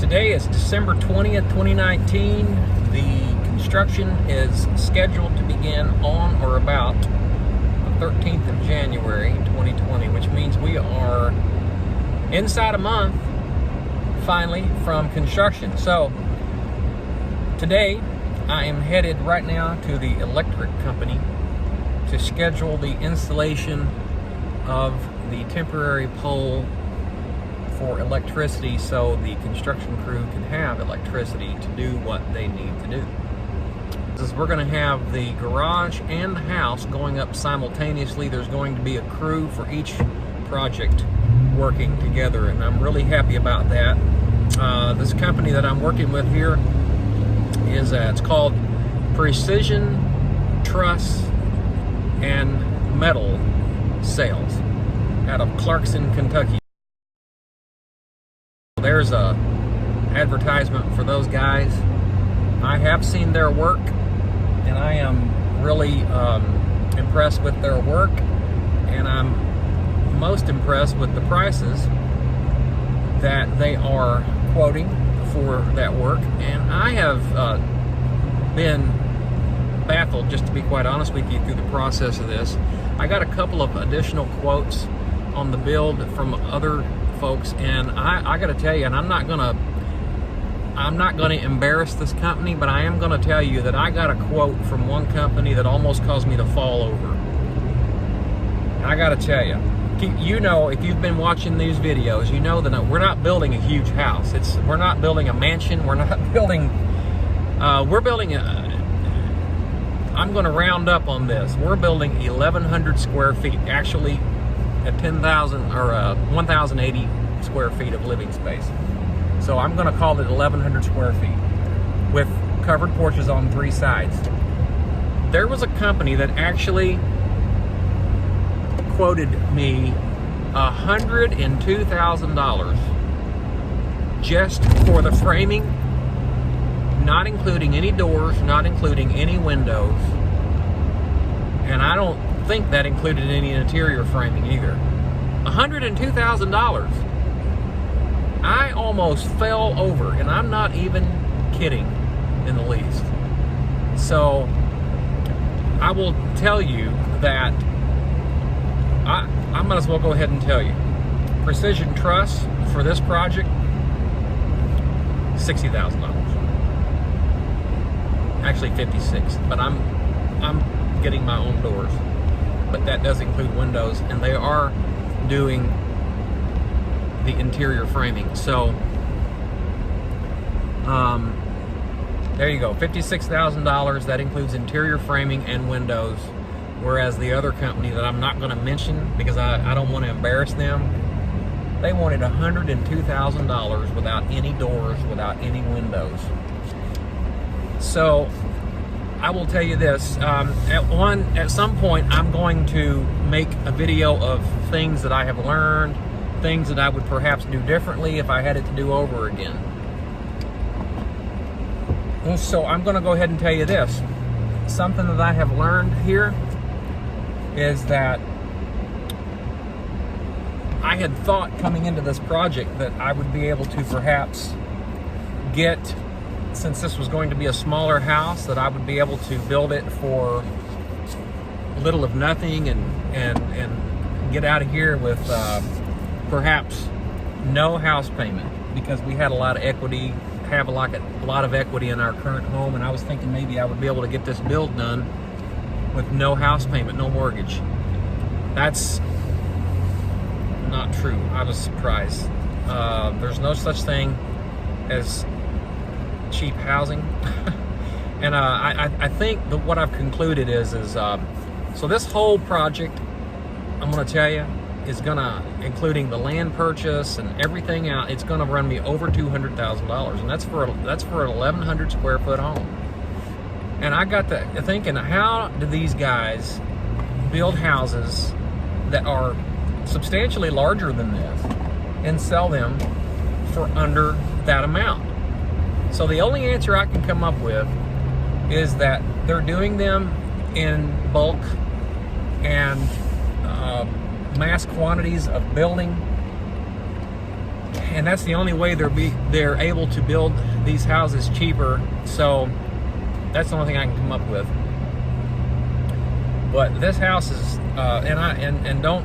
Today is December 20th, 2019. The construction is scheduled to begin on or about the 13th of January 2020, which means we are inside a month, finally, from construction. So, today, I am headed right now to the electric company to schedule the installation of the temporary pole for electricity so the construction crew can have electricity to do what they need to do. We're going to have the garage and the house going up simultaneously. There's going to be a crew for each project working together, and I'm really happy about that. This company that I'm working with here is it's called Precision Truss and Metal Sales out of Clarkson, Kentucky. There's a advertisement for those guys. I have seen their work, and I am really impressed with their work, and I'm most impressed with the prices that they are quoting for that work. And I have been baffled, just to be quite honest with you, through the process of this. I got a couple of additional quotes on the build from other folks, and I got to tell you, and I'm not gonna embarrass this company, but I am gonna tell you that I got a quote from one company that almost caused me to fall over. And I got to tell you, you know, if you've been watching these videos, you know that we're not building a huge house. We're not building a mansion. We're not building. We're building a. I'm going to round up on this. We're building 1,100 square feet, actually, at 10,000 or 1,080 square feet of living space. So I'm going to call it 1,100 square feet with covered porches on 3 sides. There was a company that actually quoted me $102,000 just for the framing, not including any doors, not including any windows, and I don't think that included any interior framing either. $102,000. I almost fell over, and I'm not even kidding in the least. So I will tell you that I might as well go ahead and tell you. Precision Truss for this project, $60,000. Actually $56,000, but I'm getting my own doors. But that does include windows, and they are doing the interior framing. So there you go, $56,000. That includes interior framing and windows. Whereas the other company that I'm not going to mention because I don't want to embarrass them, they wanted $102,000 without any doors, without any windows. So I will tell you this, at some point I'm going to make a video of things that I have learned, things that I would perhaps do differently if I had it to do over again. So I'm going to go ahead and tell you this. Something that I have learned here is that I had thought coming into this project that I would be able to perhaps get, since this was going to be a smaller house, that I would be able to build it for little of nothing and get out of here with perhaps no house payment, because we had a lot of equity, have a lot of equity in our current home, and I was thinking maybe I would be able to get this build done with no house payment, no mortgage. That's not true. I was surprised. There's no such thing as cheap housing. And I think that what I've concluded is so this whole project, I'm going to tell you, is going to, including the land purchase and everything out, it's going to run me over $200,000, and that's for an 1,100 square foot home. And I got to thinking, how do these guys build houses that are substantially larger than this and sell them for under that amount? So the only answer I can come up with is that they're doing them in bulk and mass quantities of building, and that's the only way they're able to build these houses cheaper. So that's the only thing I can come up with. But this house is, and don't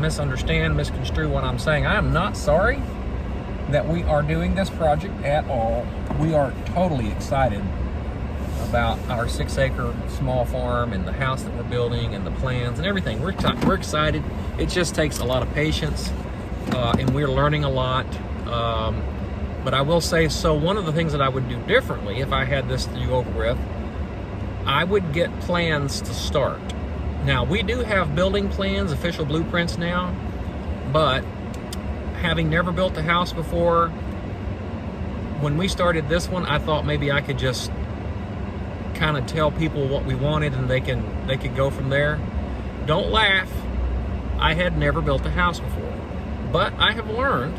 misconstrue what I'm saying. I am not sorry that we are doing this project at all. We are totally excited about our 6-acre small farm and the house that we're building and the plans and everything. We're excited. It just takes a lot of patience, and we're learning a lot. But I will say, so one of the things that I would do differently if I had this to do over with, I would get plans to start. Now, we do have building plans, official blueprints now, but having never built a house before, when we started this one, I thought maybe I could just kind of tell people what we wanted and they could go from there. Don't laugh. I had never built a house before, but I have learned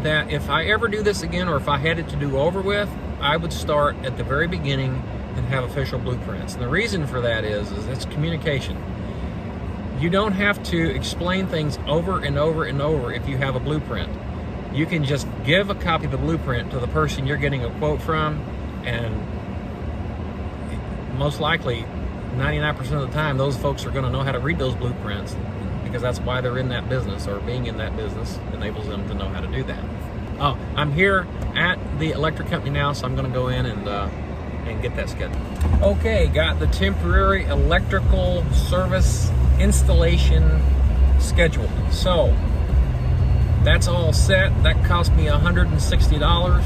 that if I ever do this again, or if I had it to do over with, I would start at the very beginning and have official blueprints. And the reason for that is it's communication. You don't have to explain things over and over and over if you have a blueprint. You can just give a copy of the blueprint to the person you're getting a quote from, and most likely 99% of the time those folks are going to know how to read those blueprints, because that's why they're in that business, or being in that business enables them to know how to do that. Oh, I'm here at the electric company now, so I'm going to go in and get that scheduled. Okay, got the temporary electrical service installation scheduled. So that's all set. That cost me $160,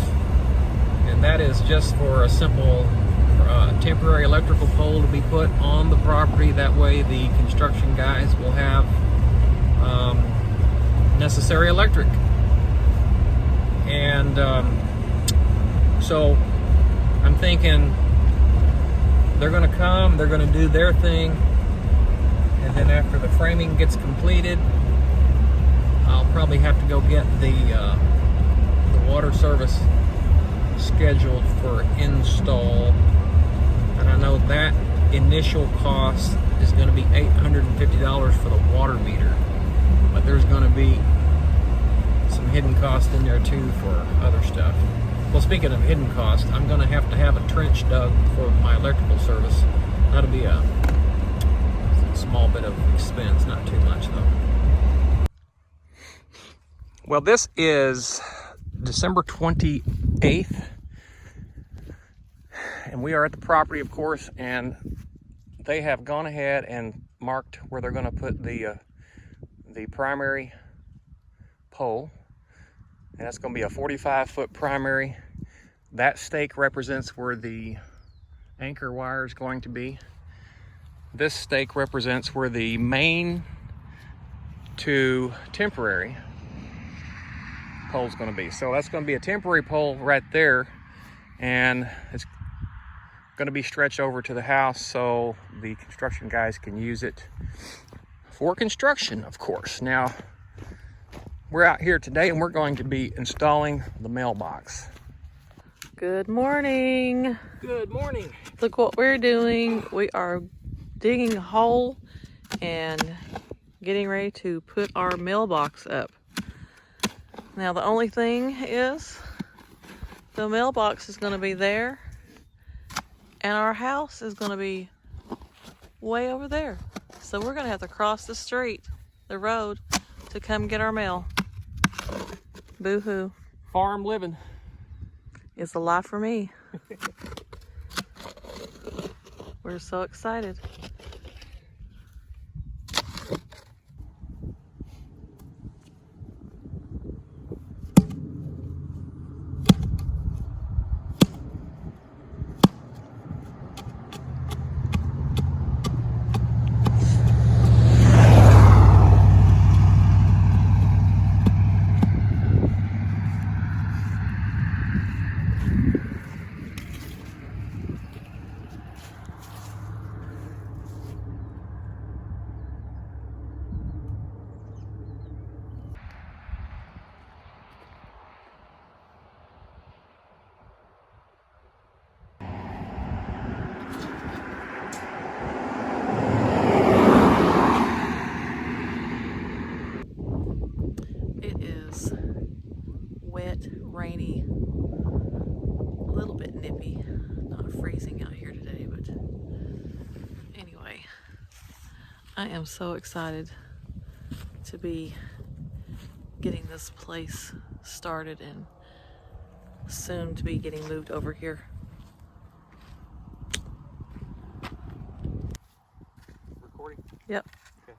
and that is just for a simple temporary electrical pole to be put on the property. That way the construction guys will have necessary electric. And so I'm thinking they're going to come, they're going to do their thing, and then after the framing gets completed, I'll probably have to go get the water service scheduled for install. And I know that initial cost is going to be $850 for the water meter, but there's going to be some hidden cost in there too for other stuff. Well, speaking of hidden cost, I'm going to have a trench dug for my electrical service. That'll be a small bit of expense, not too much though. Well, this is December 28th, and we are at the property, of course, and they have gone ahead and marked where they're going to put the primary pole, and that's going to be a 45-foot primary. That stake represents where the anchor wire is going to be. This stake represents where the main to temporary pole is going to be. So that's going to be a temporary pole right there, and it's going to be stretched over to the house so the construction guys can use it for construction, of course. Now, we're out here today and we're going to be installing the mailbox. Good morning. Good morning. Look what we're doing. We are digging a hole and getting ready to put our mailbox up. Now the only thing is the mailbox is going to be there and our house is going to be way over there. So we're going to have to cross the street, the road, to come get our mail. Boo-hoo. Farm living. It's a lot for me. We're so excited. I am so excited to be getting this place started and soon to be getting moved over here. Recording? Yep. Okay.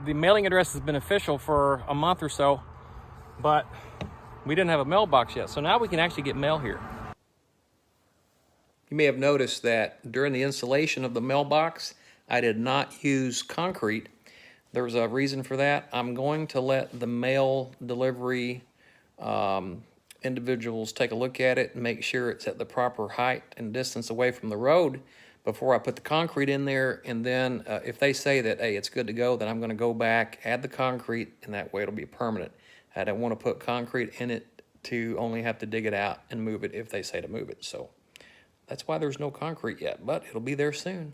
The mailing address has been official for a month or so, but we didn't have a mailbox yet. So now we can actually get mail here. You may have noticed that during the installation of the mailbox, I did not use concrete. There's a reason for that. I'm going to let the mail delivery individuals take a look at it and make sure it's at the proper height and distance away from the road before I put the concrete in there. And then if they say that, hey, it's good to go, then I'm going to go back, add the concrete, and that way it'll be permanent. I don't want to put concrete in it to only have to dig it out and move it if they say to move it. So that's why there's no concrete yet, but it'll be there soon.